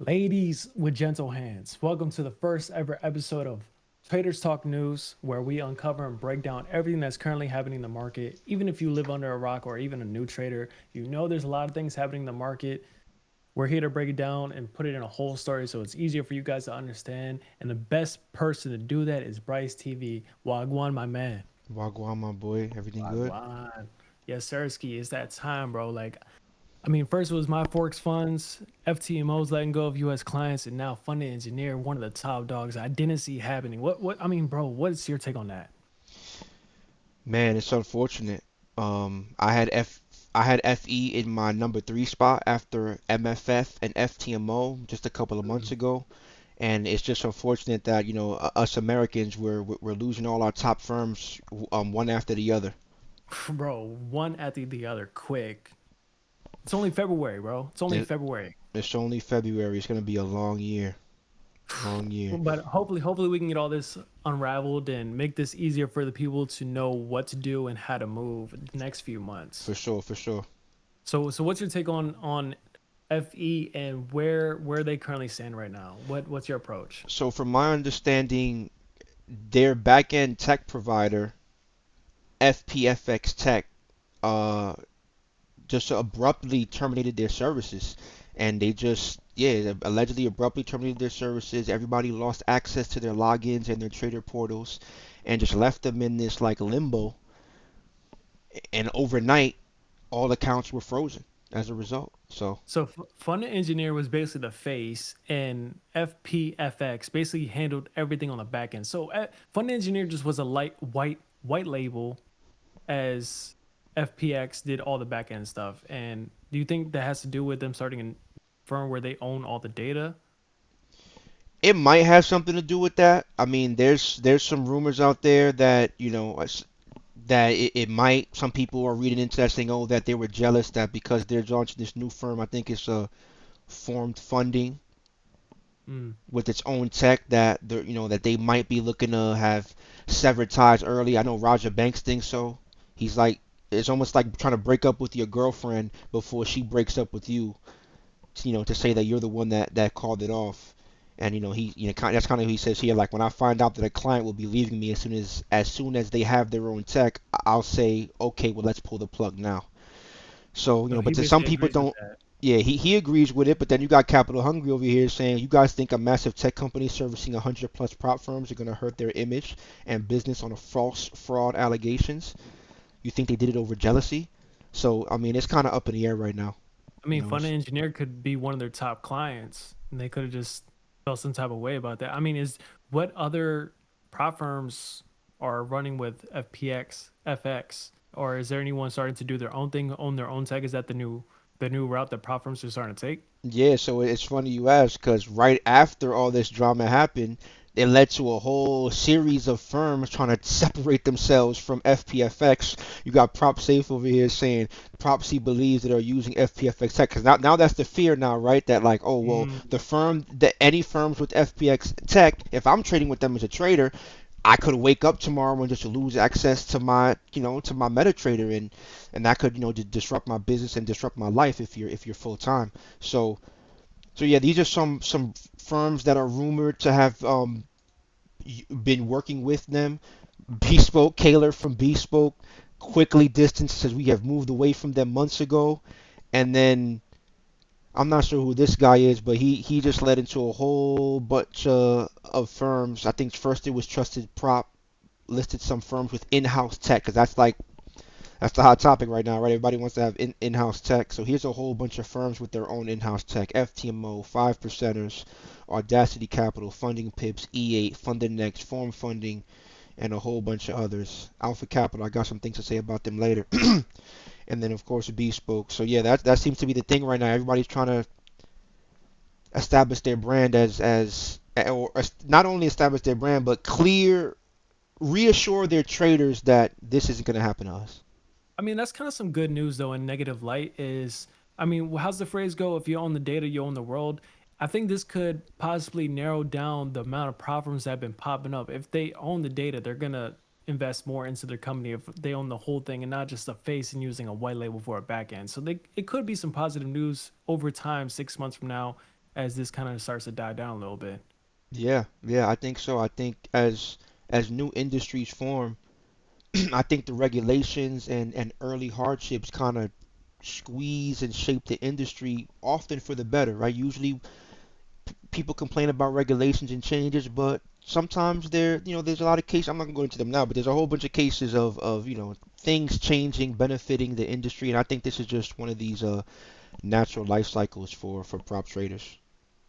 Ladies with gentle hands, welcome to the first ever episode of Traders Talk News, where we uncover and break down everything that's currently happening in the market. Even if you live under a rock or even a new trader, you know there's a lot of things happening in the market. We're here to break it down and put it in a whole story so it's easier for you guys to understand. And the best person to do that is Bryce TV. Wagwan, my man. Wagwan, my boy. Everything good? Wagwan. Yes, Sirski, it's that time, bro. First it was my Forex funds, FTMO's letting go of U.S. clients, and now Funded Engineer, one of the top dogs. I didn't see happening. Bro, what's your take on that? Man, it's unfortunate. I had FE in my number three spot after MFF and FTMO just a couple of months Mm. ago, and it's just unfortunate that us Americans we're losing all our top firms one after the other. Bro, one at the other, quick. It's only February, bro. It's only It, February. it's only February. It's gonna be a long year, long year But hopefully, we can get all this unraveled and make this easier for the people to know what to do and how to move the next few months. for sure, for sure. So what's your take on FE and where they currently stand right now? What's your approach? So from my understanding, their back-end tech provider, FPFX Tech, uh, just abruptly terminated their services, and they just allegedly abruptly terminated their services. Everybody lost access to their logins and their trader portals, and just left them in this like limbo. And overnight, all accounts were frozen as a result. So So Fund Engineer was basically the face, and FPFX basically handled everything on the back end. So Fund Engineer just was a light white label, as FPX did all the back end stuff. And do you think that has to do with them starting a firm where they own all the data? it might have something to do with that. I mean, there's some rumors out there that that it might. Some people are reading into that saying, oh, that they were jealous that because they're launching this new firm. I think it's a formed funding Mm. with its own tech that that they might be looking to have severed ties early. I know Roger Banks thinks so. He's like it's almost like trying to break up with your girlfriend before she breaks up with you. To say that you're the one that called it off. And he that's kind of who he says here. Like when I find out that a client will be leaving me as soon as they have their own tech, I'll say okay, well let's pull the plug now. So, So he but to some basically people agrees with don't, that. yeah, he agrees with it, but then you got Capital Hungry over here saying you guys think a massive tech company servicing 100 plus prop firms are going to hurt their image and business on a false fraud allegations? You think they did it over jealousy? So, I mean, it's kind of up in the air right now. Fund It's, Engineer could be one of their top clients, and they could have just felt some type of way about that. Is what other prop firms are running with FPX, FX, or is there anyone starting to do their own thing, own their own tech? Is that the new route that prop firms are starting to take? yeah, so it's funny you ask because right after all this drama happened, it led to a whole series of firms trying to separate themselves from FPFX. You got PropSafe over here saying PropC believes that are using FPFX tech because now that's the fear now, right? That like, oh well, Mm. the firm that any firms with FPX tech, if I'm trading with them as a trader, I could wake up tomorrow and just lose access to my MetaTrader, and that could disrupt my business and disrupt my life if you're full time. So so yeah, these are some firms that are rumored to have been working with them. Bespoke Kaler from Bespoke quickly distanced, says we have moved away from them months ago, and then I'm not sure who this guy is, but he just led into a whole bunch of firms. I think first it was Trusted Prop listed some firms with in-house tech because that's the hot topic right now, right? Everybody wants to have in-house tech. So here's a whole bunch of firms with their own in-house tech: FTMO, Five Percenters, Audacity Capital, Funding Pips, E8, Funding Next, Form Funding, and a whole bunch of others. Alpha Capital, I got some things to say about them later. And then of course Bespoke. So yeah, that seems to be the thing right now. Everybody's trying to establish their brand or not only establish their brand, but reassure their traders that this isn't going to happen to us. That's kind of some good news though. In negative light is, how's the phrase go? If you own the data, you own the world. I think this could possibly narrow down the amount of problems that have been popping up. If they own the data, they're gonna invest more into their company if they own the whole thing and not just a face and using a white label for a back end. So it could be some positive news over time, 6 months from now, as this kind of starts to die down a little bit. Yeah, yeah, I think so. I think as new industries form, I think the regulations and early hardships kind of squeeze and shape the industry often for the better, right? Usually people complain about regulations and changes, but sometimes there's a lot of cases. I'm not gonna go into them now, but there's a whole bunch of cases of things changing, benefiting the industry, and I think this is just one of these natural life cycles for prop traders.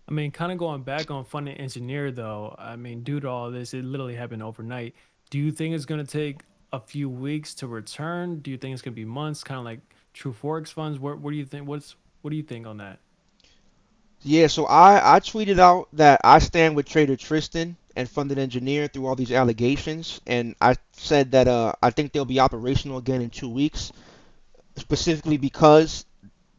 I mean, kind of going back on funding engineer though, I mean, due to all this, it literally happened overnight. Do you think it's going to take a few weeks to return? Do you think it's going to be months, kind of like True Forex funds? What do you think? What do you think on that? Yeah, so I tweeted out that I stand with Trader Tristan and Funded Engineer through all these allegations, and I said that I think they'll be operational again in 2 weeks, specifically because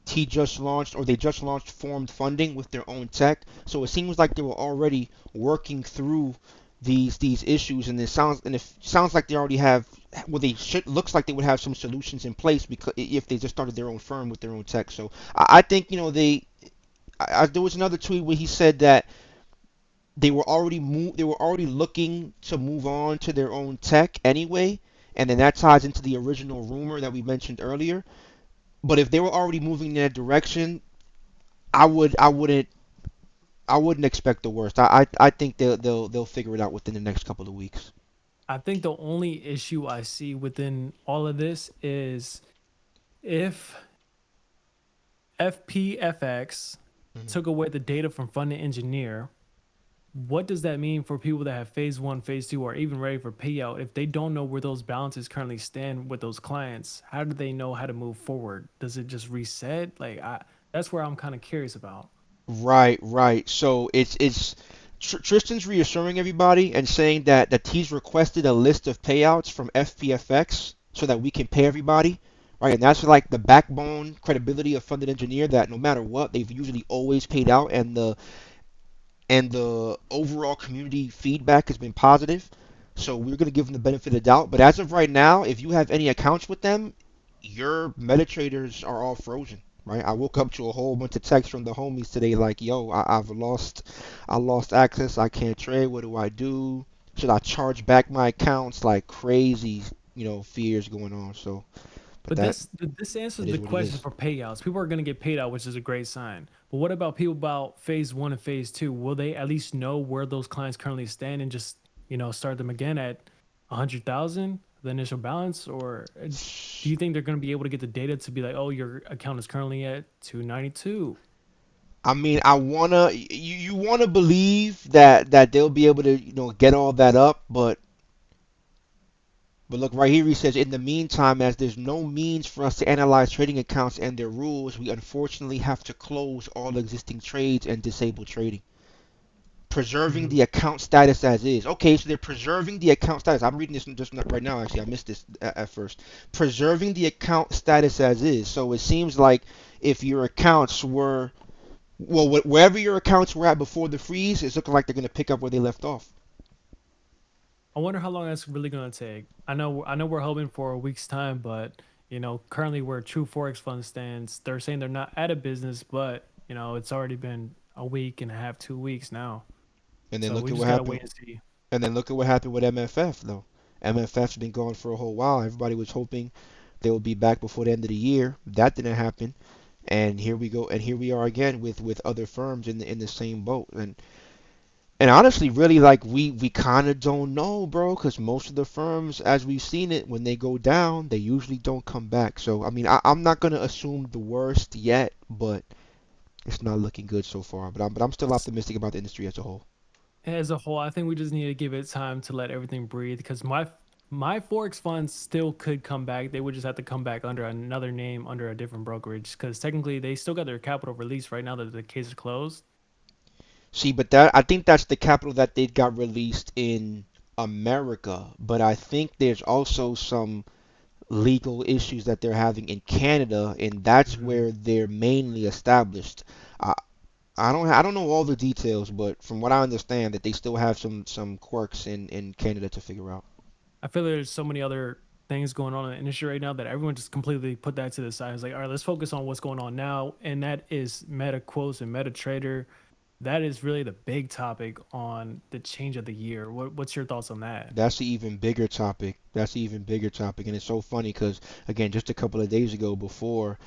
he just launched or they just launched formed funding with their own tech. So it seems like they were already working through these issues, and it sounds like they already have well they should looks like they would have some solutions in place because if they just started their own firm with their own tech. So I think there was another tweet where he said that they were already looking to move on to their own tech anyway, and then that ties into the original rumor that we mentioned earlier. But if they were already moving in that direction, I would I wouldn't expect the worst. I think they'll figure it out within the next couple of weeks. I think the only issue I see within all of this is if FPFX Mhm. took away the data from funding engineer, what does that mean for people that have phase one, phase two, or even ready for payout? If they don't know where those balances currently stand with those clients, how do they know how to move forward? Does it just reset? That's where I'm kind of curious about. Right, right. So Tristan's reassuring everybody and saying that he's requested a list of payouts from FPFX so that we can pay everybody, right? And that's like the backbone credibility of Funded Engineer that no matter what, they've usually always paid out, and the overall community feedback has been positive. So we're going to give them the benefit of the doubt. But as of right now, if you have any accounts with them, your MetaTraders are all frozen. Right, I woke up to a whole bunch of texts from the homies today, like, "Yo, I lost access. I can't trade. What do I do? Should I charge back my accounts?" Like crazy, fears going on. So, but But that this answers it the is what it question is. for payouts. People are going to get paid out, which is a great sign. But what about people about phase one and phase two? Will they at least know where those clients currently stand and just start them again at 100,000 the initial balance, or do you think they're going to be able to get the data to be like, oh, your account is currently at 292? I mean, you wanna believe that they'll be able to get all that up, but look right here. He says, in the meantime, as there's no means for us to analyze trading accounts and their rules, we unfortunately have to close all existing trades and disable trading. Preserving Hmm. the account status as is. Okay, so they're preserving the account status. I'm reading this just right now. Actually, I missed this at first. Preserving the account status as is. So it seems like if your accounts were well, wherever your accounts were at before the freeze, it's looking like they're going to pick up where they left off. I wonder how long that's really going to take. I know we're hoping for a week's time, but currently where True Forex Fund stands, they're saying they're not out of business, but it's already been a week and a half, 2 weeks now. And then So look we at what just gotta happened. wait and see. And then look at what happened with MFF though. MFF's been gone for a whole while. Everybody was hoping they would be back before the end of the year. That didn't happen. And here we go. And here we are again with other firms in the same boat. And honestly, really, like we kind of don't know, bro, because most of the firms, as we've seen it, when they go down, they usually don't come back. So I mean, I'm not gonna assume the worst yet, but it's not looking good so far. But I'm still S- optimistic about the industry as a whole. As a whole, I think we just need to give it time to let everything breathe because my Forex funds still could come back. They would just have to come back under another name, under a different brokerage, because technically they still got their capital release right now that the case is closed. See, but that I think that's the capital that they got released in America. But I think there's also some legal issues that they're having in Canada, and that's Mhm. where they're mainly established. I I don't know all the details, but from what I understand, that they still have some quirks in Canada to figure out. I feel there's so many other things going on in the industry right now that everyone just completely put that to the side. It's like, all right, let's focus on what's going on now, and that is meta quotes and meta trader. That is really the big topic on the change of the year. What's your thoughts on that? That's the even bigger topic. That's the even bigger topic, and it's so funny because again, just a couple of days ago, before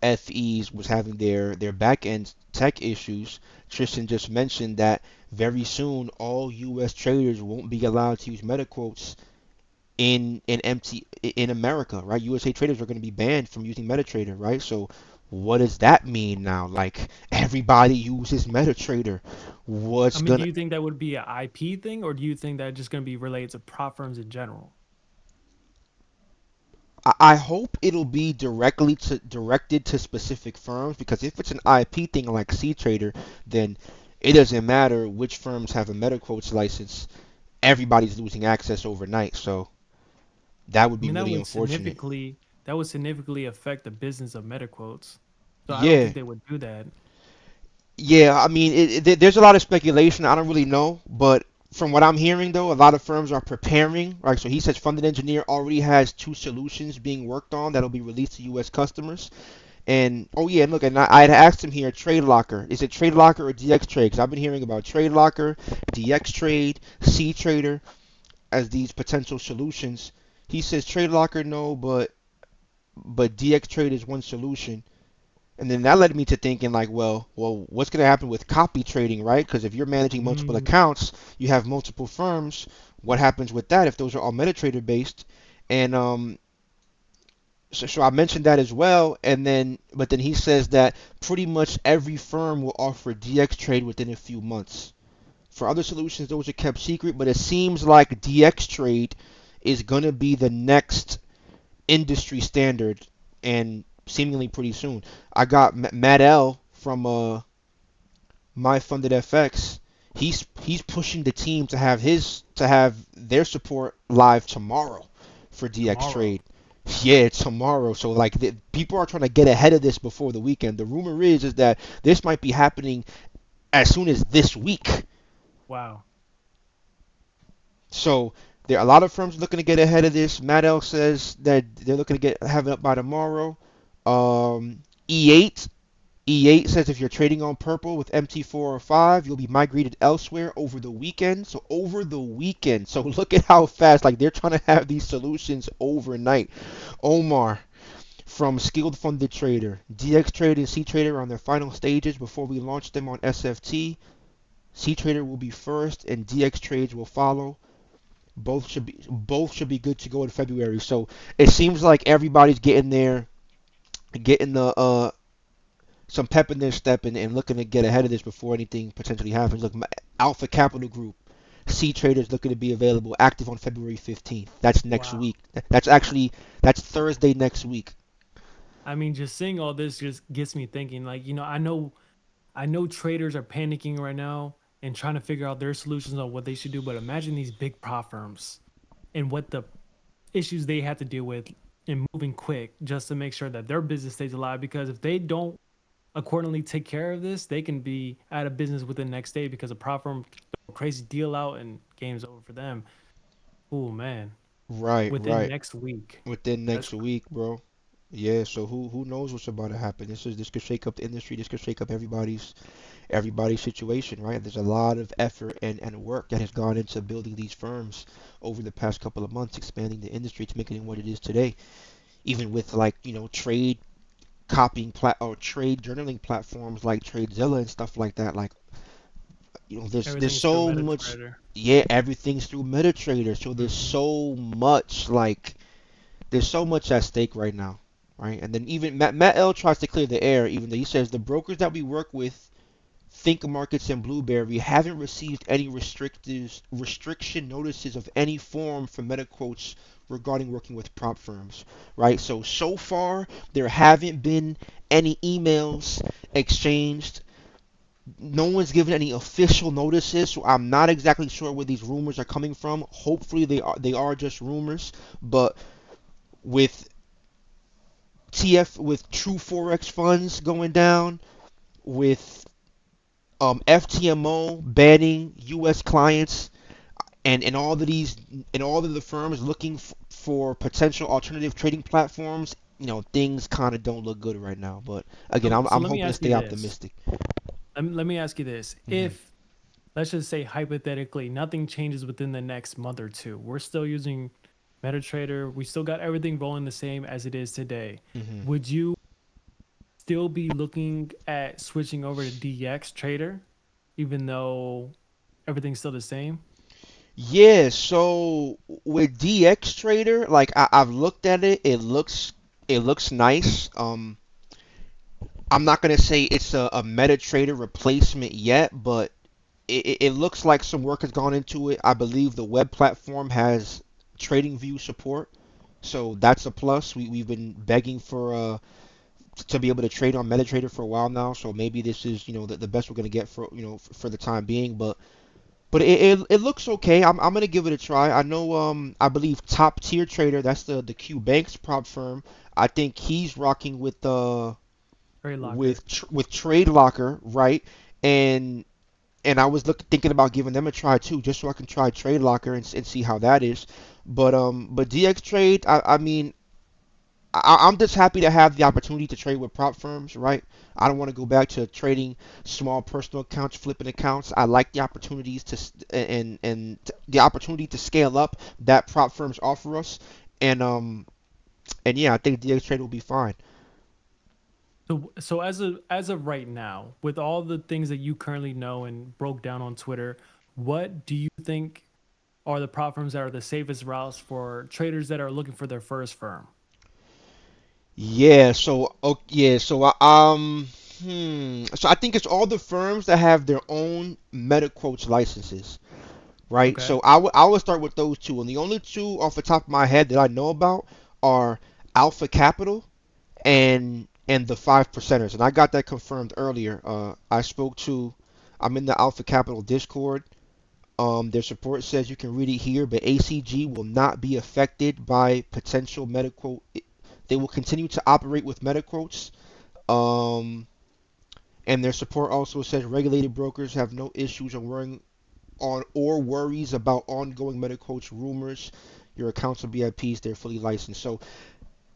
FEs was having their back end tech issues, Tristan just mentioned that very soon all U.S. traders won't be allowed to use meta quotes in America, right? USA traders are going to be banned from using MetaTrader, right? So what does that mean now? Like everybody uses MetaTrader. I What's mean, do gonna you think that would be an IP thing, or do you think that just going to be related to prop firms in general? I hope it'll be directed to specific firms because if it's an IP thing like CTrader, then it doesn't matter which firms have a MetaQuotes license. Everybody's losing access overnight, so that would I be mean, really unfortunate. that would significantly affect the business of meta quotes. So I don't Yeah, think they would do that. yeah. I mean, there's a lot of speculation. I don't really know, but from what I'm hearing, though, a lot of firms are preparing. Right, so he says Funded Engineer already has two solutions being worked on that'll be released to U.S. customers. And oh yeah, and look, and I had asked him here, Trade Locker. Is it Trade Locker or DX Trade? Because I've been hearing about Trade Locker, DX Trade, C Trader as these potential solutions. He says Trade Locker no, but DX Trade is one solution. And then that led me to thinking like, well, what's going to happen with copy trading, right? Because if you're managing multiple Mm, accounts, you have multiple firms. What happens with that if those are all MetaTrader based? And so I mentioned that as well, and then but then he says that pretty much every firm will offer DX trade within a few months. For other solutions, those are kept secret, but it seems like DX trade is gonna be the next industry standard, and seemingly pretty soon. I got Matt L from My Funded FX. He's pushing the team to have their support live tomorrow for DX tomorrow. trade. Yeah, tomorrow. So like people are trying to get ahead of this before the weekend. The rumor is that this might be happening as soon as this week. Wow. So there are a lot of firms looking to get ahead of this. Matt L says that they're looking to have it up by tomorrow. E8 E8 says if you're trading on purple with MT4 or 5, you'll be migrated elsewhere over the weekend. So over the weekend. So look at how fast like they're trying to have these solutions overnight. Omar from Skilled Funded Trader, DX Trader and C Trader are on their final stages before we launch them on SFT. C Trader will be first and DX Trades will follow. Both should be good to go in February. So it seems like everybody's getting there, getting the some pep in their step and looking to get ahead of this before anything potentially happens. Look, Alpha Capital Group, C Traders looking to be available, active on February 15th. That's next Wow. week. That's Thursday next week. I mean, just seeing all this just gets me thinking. Like, I know traders are panicking right now and trying to figure out their solutions on what they should do. But imagine these big prop firms and what the issues they have to deal with in moving quick just to make sure that their business stays alive. Because if they don't accordingly take care of this, they can be out of business within the next day because a prop firm can throw a crazy deal out and game's over for them. Oh man, Right, within right. next week. Within That's next week, bro. Yeah, so who knows what's about to happen? This could shake up the industry. This could shake up everybody's situation, right? There's a lot of effort and work that has gone into building these firms over the past couple of months, expanding the industry to make it what it is today. Even with like, trade copying or trade journaling platforms like TradeZilla and stuff like that. Like, there's everything's through so much. MetaTrader. Yeah, everything's through MetaTrader, so there's Hmm. so much there's so much at stake right now, right? And then even Matt L tries to clear the air, even though he says the brokers that we work with, Think Markets and Blueberry, haven't received any restriction notices of any form from MetaQuotes regarding working with prop firms, right? So far there haven't been any emails exchanged. No one's given any official notices, so I'm not exactly sure where these rumors are coming from. Hopefully they are just rumors, but with with True Forex funds going down, with FTMO banning U.S. clients, and all of the firms looking for potential alternative trading platforms, things kind of don't look good right now. But again, So I'm let me hoping to ask you stay this: optimistic. let me ask you this: Hmm. if, let's just say hypothetically, nothing changes within the next month or two, we're still using MetaTrader, we still got everything rolling the same as it is today. Hmm. Would you still be looking at switching over to DX Trader, even though everything's still the same? Yeah, so with DX Trader, like I've looked at it, it looks nice. I'm not gonna say it's a MetaTrader replacement yet, but it looks like some work has gone into it. I believe the web platform has trading view support, so that's a plus. We've been begging for to be able to trade on MetaTrader for a while now, so maybe this is the best we're gonna get for for the time being. But it looks okay. I'm gonna give it a try. I know I believe Top Tier Trader, that's the Q Banks prop firm. I think he's rocking Trade Locker. with Trade Locker, right? And I was thinking about giving them a try too, just so I can try Trade Locker and see how that is. But DX Trade, I mean, I'm just happy to have the opportunity to trade with prop firms, right? I don't want to go back to trading small personal accounts, flipping accounts. I like the opportunities the opportunity to scale up that prop firms offer us, and yeah, I think DX Trade will be fine. So as of right now, with all the things that you currently know and broke down on Twitter, what do you think are the prop firms that are the safest routes for traders that are looking for their first firm? Yeah, so yeah, so so I think it's all the firms that have their own meta quotes licenses, right? Okay. So I would start with those two, and the only two off the top of my head that I know about are Alpha Capital and the five percenters, and I got that confirmed earlier. I'm in the Alpha Capital Discord. Their support says you can read it here, but ACG will not be affected by potential meta quote. They will continue to operate with meta quotes. Um, and their support also says regulated brokers have no issues on worries about ongoing meta quotes rumors. Your accounts are VIPs, they're fully licensed. So,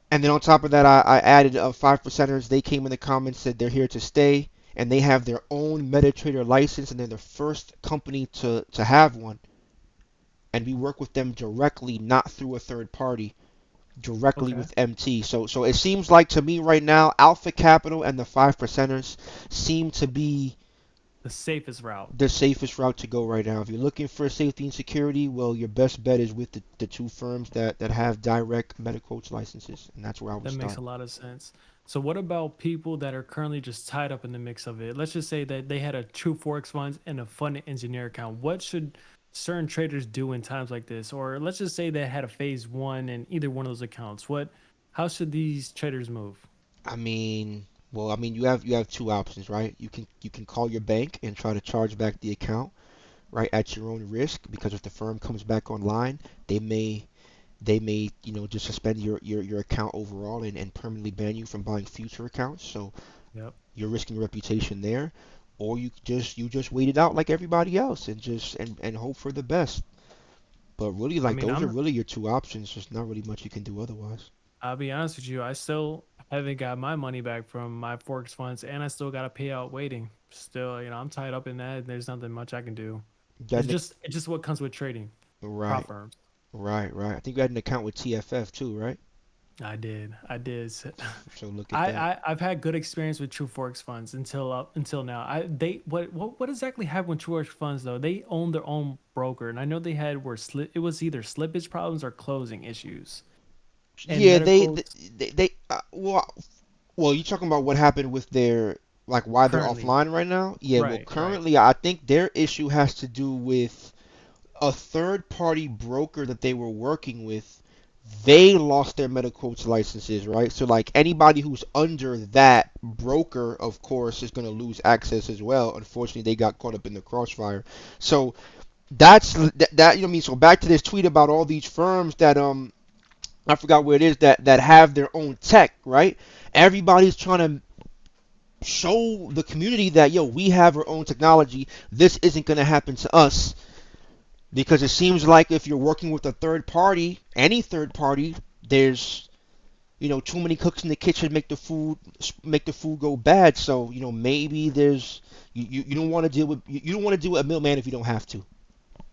and then on top of that, I added five percenters. They came in the comments, said they're here to stay, and they have their own MetaTrader license, and they're the first company to have one. And we work with them directly, not through a third party, directly Okay. with MT. So it seems like to me right now, Alpha Capital and the five percenters seem to be The safest route. the safest route to go right now. If you're looking for safety and security, well, your best bet is with the two firms that have direct MetaQuotes licenses, and that's where I would That makes start. a lot of sense. So what about people that are currently just tied up in the mix of it? Let's just say that they had a true Forex funds and a fund engineer account. What should certain traders do in times like this? Or let's just say they had a phase one in either one of those accounts. How should these traders move? I mean, you have two options, right? You can call your bank and try to charge back the account, right, at your own risk, because if the firm comes back online, they may just suspend your account overall and permanently ban you from buying future accounts. So Yep. you're risking reputation there, or you just wait it out like everybody else and just and hope for the best. But really, I like mean, those are I'm really your two options. There's not really much you can do otherwise. I'll be honest with you, I still haven't got my money back from my Forex funds and I still got a payout waiting. Still, I'm tied up in that. There's nothing much I can do. You It's got an, just it's just what comes with trading prop right, firms. right. I think you had an account with TFF too, right? I did. So look at I, that. I've had good experience with True Forex funds until now. What exactly happened with True Forex funds though? They own their own broker, and I know they had were slip. It was either slippage problems or closing issues. And Yeah, medicals well, you talking about what happened with their, like, why they're currently, offline right now? Yeah, well, right. currently I think their issue has to do with a third party broker that they were working with. They lost their MetaQuotes licenses, right? So like anybody who's under that broker, of course, is going to lose access as well. Unfortunately, they got caught up in the crossfire. So that what I mean. So back to this tweet about all these firms that I forgot where it is that have their own tech, right? Everybody's trying to show the community that, yo, we have our own technology. This isn't going to happen to us, because it seems like if you're working with a third party, any third party, there's too many cooks in the kitchen make the food go bad. So maybe there's you don't want to deal with you don't want to deal with a middleman if you don't have to.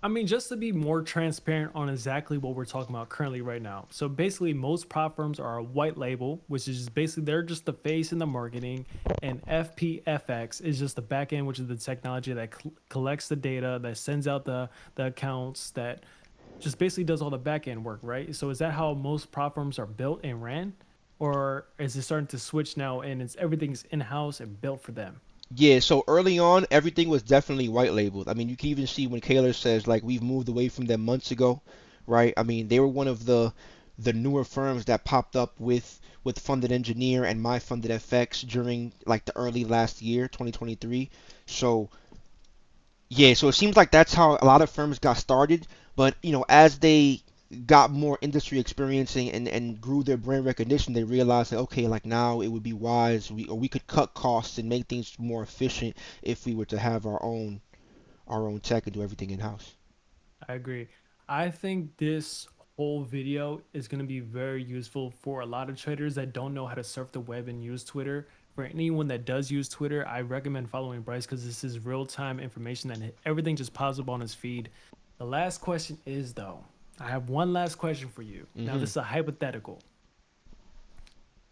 I mean, just to be more transparent on exactly what we're talking about currently right now. So basically, most prop firms are a white label, which is basically they're just the face in the marketing, and FPFX is just the back end, which is the technology that collects the data, that sends out the accounts, that just basically does all the back end work, right? So is that how most prop firms are built and ran, or is it starting to switch now and it's everything's in house and built for them? Yeah, so early on, everything was definitely white labeled. I mean, you can even see when Kaler says like we've moved away from them months ago, right? I mean, they were one of the newer firms that popped up with Funded Engineer and My Funded FX during like the early last year, 2023. So yeah, so it seems like that's how a lot of firms got started. But as they got more industry experience and grew their brand recognition, they realized that okay, like now it would be wise we could cut costs and make things more efficient if we were to have our own tech and do everything in house. I agree. I think this whole video is going to be very useful for a lot of traders that don't know how to surf the web and use Twitter. For anyone that does use Twitter, I recommend following Bryce because this is real time information and everything just pops up on his feed. The last question is though, I have one last question for you. Now, Hmm. this is a hypothetical.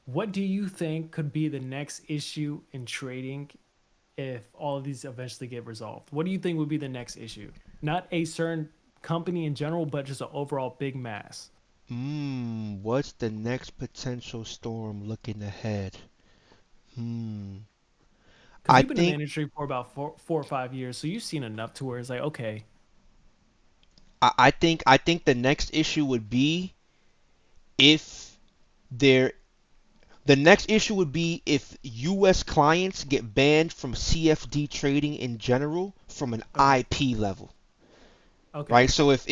What do you think could be the next issue in trading if all of these eventually get resolved? What do you think would be the next issue? Not a certain company in general, but just an overall big mass. What's the next potential storm looking ahead? Hmm. Because I you've been in the think industry for about four or 5 years, so you've seen enough to where it's like, okay, I think the next issue would be if there the next issue would be if US clients get banned from CFD trading in general from an okay, IP level, right? okay, So if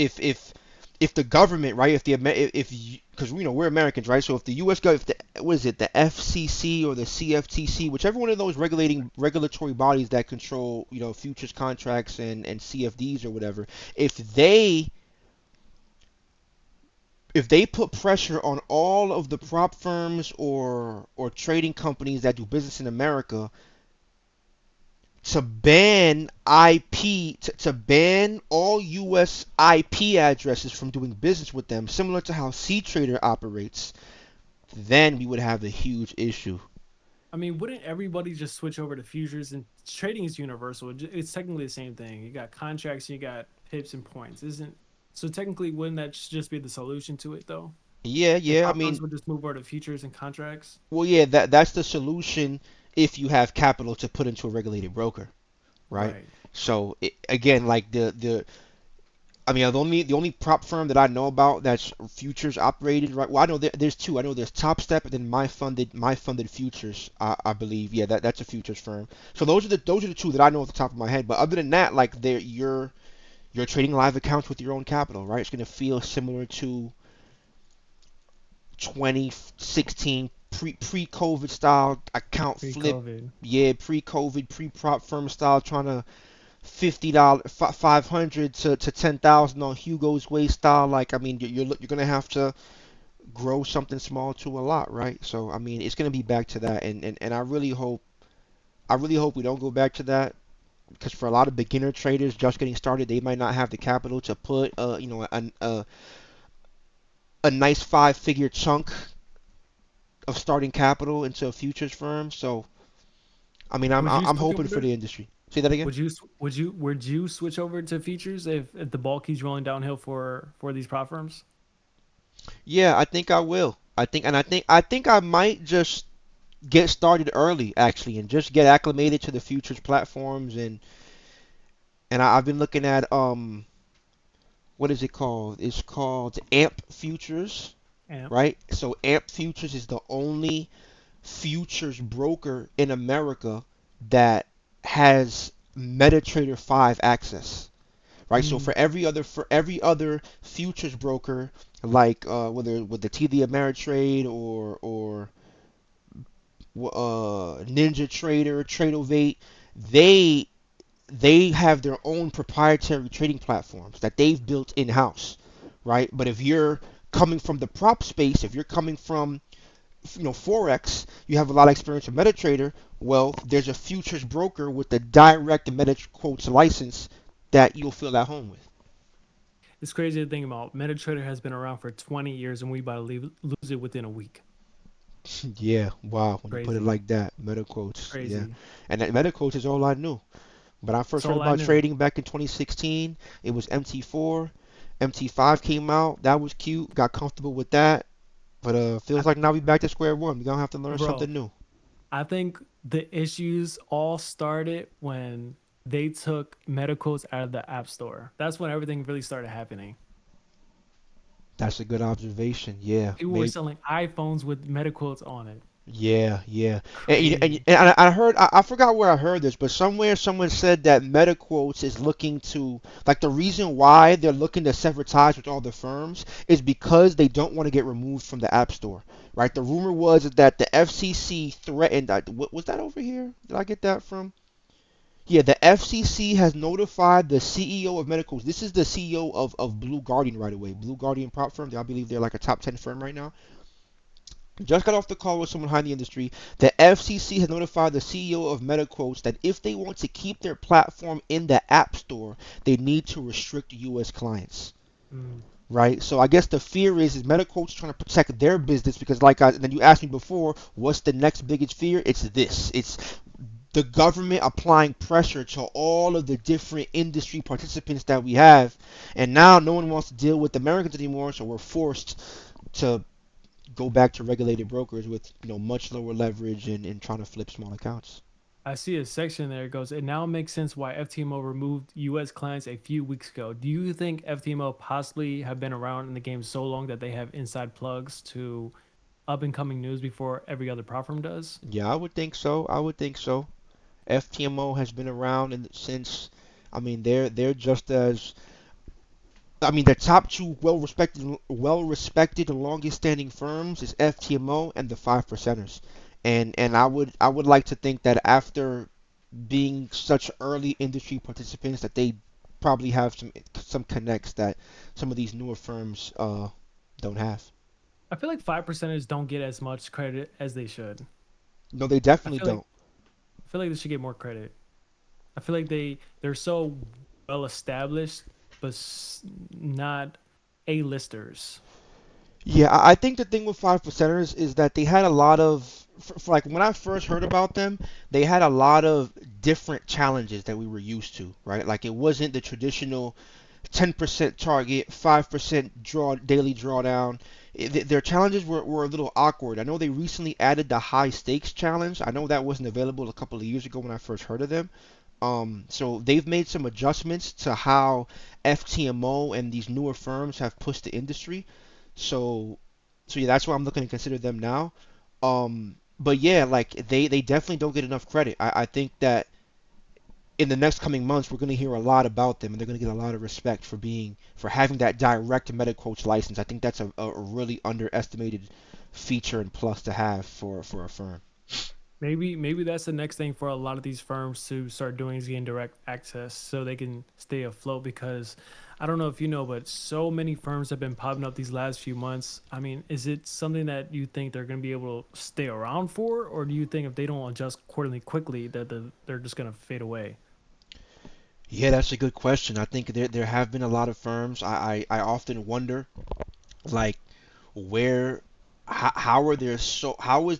the government, right, if because we're Americans, right? So if the US if the what is it, the FCC or the CFTC, whichever one of those regulating regulatory bodies that control, futures contracts and CFDs or whatever, if they if they put pressure on all of the prop firms or trading companies that do business in America to ban IP to ban all US IP addresses from doing business with them, similar to how C-Trader operates, then we would have a huge issue. I mean, wouldn't everybody just switch over to futures and trading is universal? It's technically the same thing. You got contracts, you got pips and points, isn't? So technically, wouldn't that just be the solution to it though? Yeah, If yeah. I prop firms mean, would just move over to futures and contracts, well, yeah. That's the solution if you have capital to put into a regulated broker, right? right? So again, like the I mean, the only prop firm that I know about that's futures operated, right? Well, I know there's two. I know there's Top Step and then My Funded Futures. I believe, yeah, that's a futures firm. So those are the two that I know off the top of my head. But other than that, like you're trading live accounts with your own capital, right? It's gonna feel similar to 2016 pre-COVID style account flip. Pre-COVID. Yeah, pre-COVID, pre-prop firm style, trying to $50, 500 to 10,000 on Hugo's Way style. Like, I mean, you're gonna have to grow something small to a lot, right? So, I mean, it's gonna be back to that, and I really hope we don't go back to that because for a lot of beginner traders just getting started, they might not have the capital to put a nice five-figure chunk of starting capital into a futures firm. So, I mean, I'm Would you I'm switch hoping over for there? the industry. Say that again. Would you switch over to features if the ball keeps rolling downhill for these prop firms? Yeah, I think I will. I think I might just get started early actually and just get acclimated to the futures platforms and I've been looking at what is it called? It's called AMP Futures, Yeah. right? So AMP Futures is the only futures broker in America that has MetaTrader 5 access. Right, so Mm, for every other futures broker, like whether with the TD Ameritrade or Ninja Trader, Tradeovate, they they have their own proprietary trading platforms that they've built in house, right? But if you're coming from the prop space, if you're coming from forex, you have a lot of experience with MetaTrader. Well, there's a futures broker with a direct MetaQuotes license that you'll feel at home with. It's crazy to think about. MetaTrader has been around for 20 years and we about to lose it within a week. Yeah, wow. When you put it Crazy. like that, MetaQuotes, yeah, Crazy. and that MetaQuotes is all I knew. But I It's first heard all I about knew. trading back in 2016. It was MT4. MT5 came out. That was cute. Got comfortable with that. But I, feels like now we back to square one. We're gonna have to learn bro, something new. I think the issues all started when they took medicals out of the app store. That's when everything really started happening. That's a good observation. Yeah, People were maybe. selling iPhones with medicals on it. Yeah, yeah. Crazy. And I heard, I forgot where I heard this, but somewhere someone said that MetaQuotes is looking to, like, the reason why they're looking to sever ties with all the firms is because they don't want to get removed from the App Store, right? The rumor was that the FCC threatened, what was that over here? Did I get that from? Yeah, the FCC has notified the CEO of MetaQuotes. This is the CEO of Blue Guardian, right away. Blue Guardian prop firm. I believe they're like a top 10 firm right now. Just got off the call with someone behind the industry. The FCC has notified the CEO of MetaQuotes that if they want to keep their platform in the App Store, they need to restrict U.S. clients. Mm. Right, so I guess the fear is MetaQuotes trying to protect their business because, like then you asked me before, what's the next biggest fear? It's this. It's the government applying pressure to all of the different industry participants that we have, and now no one wants to deal with Americans anymore, so we're forced to go back to regulated brokers with much lower leverage and trying to flip small accounts. I see a section there. It goes, it now makes sense why FTMO removed US clients a few weeks ago. Do you think FTMO possibly have been around in the game so long that they have inside plugs to up and coming news before every other platform does? Yeah, I would think so. I would think so. FTMO has been around since. I mean, they're just as. I mean, the top two well respected and longest standing firms is FTMO and the five percenters. And I would like to think that after being such early industry participants that they probably have some connects that some of these newer firms don't have. I feel like 5 percenters don't get as much credit as they should. No, they I definitely feel like don't. I feel like they should get more credit. I feel like they're so well established, but not A-listers. Yeah, I think the thing with five percenters is that they had a lot of like when I first heard about them, they had a lot of different challenges that we were used to, right? Like it wasn't the traditional 10% target, 5% daily drawdown. Their challenges were a little awkward. I know they recently added the high stakes challenge. I know that wasn't available a couple of years ago when I first heard of them. So they've made some adjustments to how FTMO and these newer firms have pushed the industry. So, so yeah, that's why I'm looking to consider them now. But yeah, like they definitely don't get enough credit. I think that in the next coming months, we're going to hear a lot about them, and they're going to get a lot of respect for having that direct MetaQuotes license. I think that's a really underestimated feature and plus to have for a firm. Maybe that's the next thing for a lot of these firms to start doing is getting direct access so they can stay afloat because I don't know if you know, but so many firms have been popping up these last few months. I mean, is it something that you think they're going to be able to stay around for, or do you think if they don't adjust quarterly quickly that they're just going to fade away? Yeah, that's a good question. I think there have been a lot of firms. I often wonder like where how is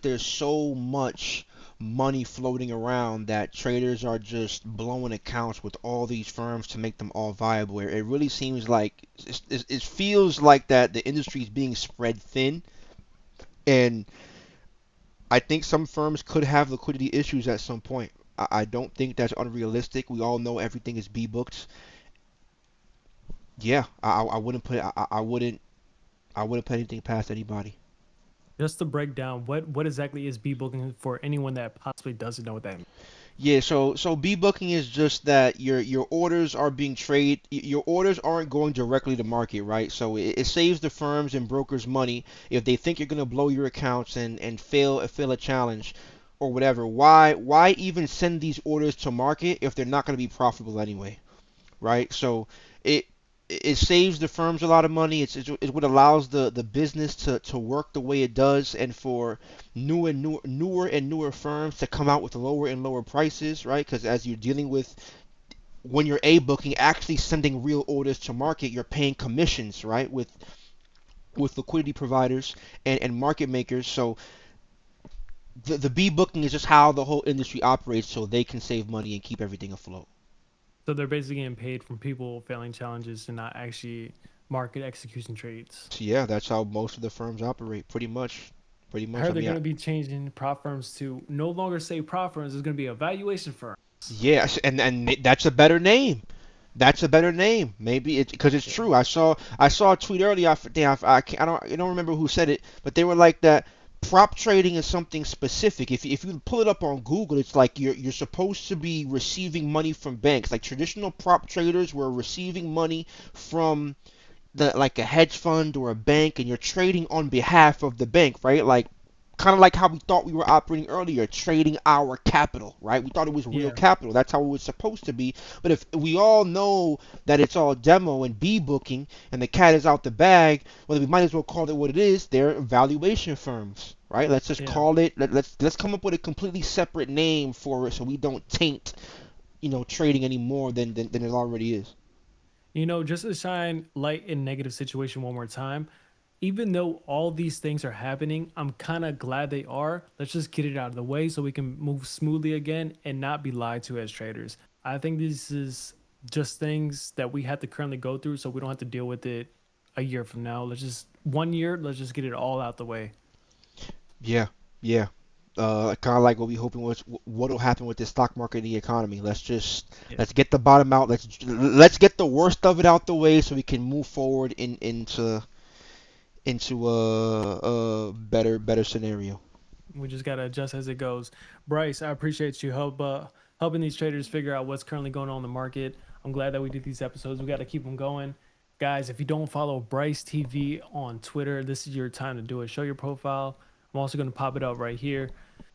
there so much money floating around that traders are just blowing accounts with all these firms to make them all viable. It really seems like it feels like that the industry is being spread thin, and I think some firms could have liquidity issues at some point. I don't think that's unrealistic. We all know everything is B booked. Yeah, I wouldn't put anything past anybody. Just to break down, what exactly is B booking for anyone that possibly doesn't know what that means? Yeah, so B booking is just that your orders are being your orders aren't going directly to market, right? So it saves the firms and brokers money if they think you're gonna blow your accounts and fail a challenge or whatever. Why even send these orders to market if they're not gonna be profitable anyway, right? So it it saves the firms a lot of money. It's what allows the business to work the way it does, and for newer firms to come out with lower and lower prices, right? Because as you're dealing with when you're a booking, actually sending real orders to market, you're paying commissions, right? With liquidity providers and market makers. So the B booking is just how the whole industry operates, so they can save money and keep everything afloat. So they're basically getting paid from people failing challenges and not actually market execution trades. So yeah, that's how most of the firms operate, pretty much. Pretty I much. I heard they're mean, going to be changing prop firms to no longer say prop firms. It's going to be evaluation firms. yes, and that's a better name. That's a better name. Maybe it's because it's Yeah. true. I saw a tweet earlier. I don't remember who said it, but they were like that. Prop trading is something specific. If you pull it up on Google, it's like you're supposed to be receiving money from banks. Like traditional prop traders were receiving money from the like a hedge fund or a bank, and you're trading on behalf of the bank, right? Like kind of like how we thought we were operating earlier, trading our capital, right? We thought it was real Yeah. capital. That's how it was supposed to be. But if we all know that it's all demo and B booking and the cat is out the bag, well, we might as well call it what it is. They're valuation firms, right? Let's just Yeah. call it. Let's come up with a completely separate name for it so we don't taint, trading any more than it already is. Just to shine light in negative situation one more time, even though all these things are happening, I'm kind of glad they are. Let's just get it out of the way so we can move smoothly again and not be lied to as traders. I think this is just things that we have to currently go through so we don't have to deal with it a year from now. Let's just 1 year, let's just get it all out the way. Yeah, yeah. Kind of like what we hoping was what'll happen with the stock market and the economy. Yeah. Let's get the bottom out. Let's get the worst of it out the way so we can move forward into a better scenario. We just gotta adjust as it goes. Bryce, I appreciate you helping these traders figure out what's currently going on in the market. I'm glad that we did these episodes. We got to keep them going, guys. If you don't follow Bryce TV on Twitter, this is your time to do it. Show your profile. I'm also gonna pop it up right here.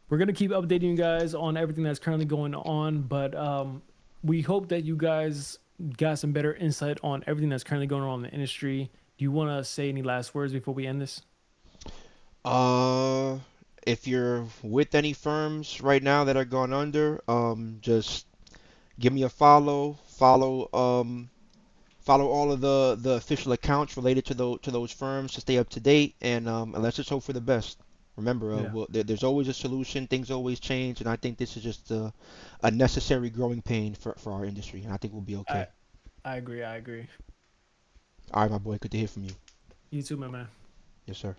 We're gonna keep updating you guys on everything that's currently going on, but we hope that you guys got some better insight on everything that's currently going on in the industry. Do you want to say any last words before we end this? Uh, if you're with any firms right now that are going under, just give me a follow. Follow all of the official accounts related to those firms to stay up to date, and let's just hope for the best. Remember, Yeah, there's always a solution. Things always change, and I think this is just a necessary growing pain for our industry, and I think we'll be I okay. I agree. I agree. All right, my boy, good to hear from you. You too, my man. Yes, sir.